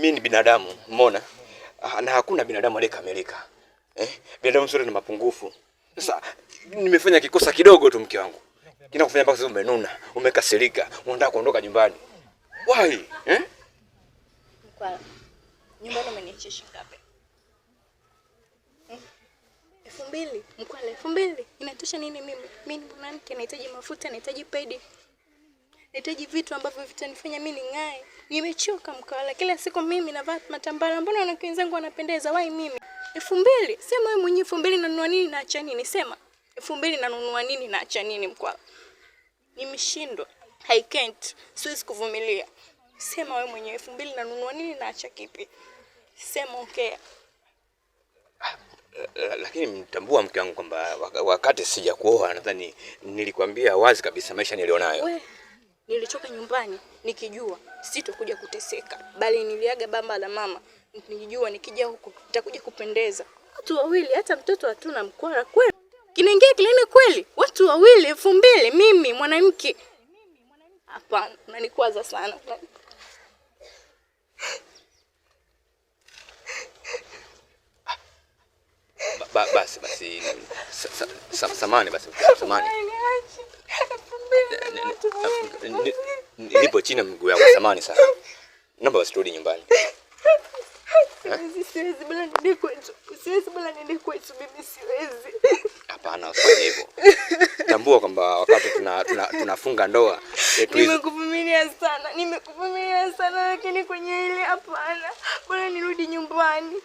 mimi ni binadamu, umeona? Na hakuna binadamu aliyekamilika. Binadamu sote na mapungufu. Sasa nimefanya kikosa kidogo tu mke wangu. Kinakufanya mpaka sasa umenuna, umekasirika, unataka kuondoka nyumbani. Why? Mkwala. Nyumbani umeniachisha ngapi? 2000. Mkwala 2000. Inatosha nini mimi? Mimi ni mwanamke, nahitaji mafuta, nahitaji pedi. Nahitaji vitu ambavyo vitanifanya mimi ning'ae. Nimechoka Mkwala. Kila siku mimi navaa matambara. Mbona wanawake wenzangu wanapendeza? Why mimi? 2000. Sema wewe mwenyewe 2000 nanunua nini na acha nini? Sema. 2000 nanunua nini na acha nini Mkwala? Nimeshindwa. I can't. Siwezi kuvumilia. Sema wewe mwenyewe 2000 nanunua nini na acha kipi? Sema okay. Lakini mtambua mke wangu kwamba wakati sija kuoa nadhani nilikwambia wazi kabisa maisha nilionayo. Wewe nilitoka nyumbani nikijua sitokuja kuteseka, bali niliaga baba la mama nikijua nikija huko nitakuja kupendeza. Watu wawili hata mtoto hatuna Mkwala kweli. Kinaingia kilini kweli? Watu wawili 2000 mimi mwanamke. Hapana, unanikwaza sana. Basi samani basi samani. Nipo chini mguu yako samani sana. Naomba usirudi nyumbani. Siwezi bala nende kwetu. Siwezi bala nende kwetu mimi siwezi. Hapana usifanye hivyo. Tambua kwamba wakati tunafunga ndoa nimekuvumilia sana lakini kwenye ile hapana. Bora nirudi nyumbani.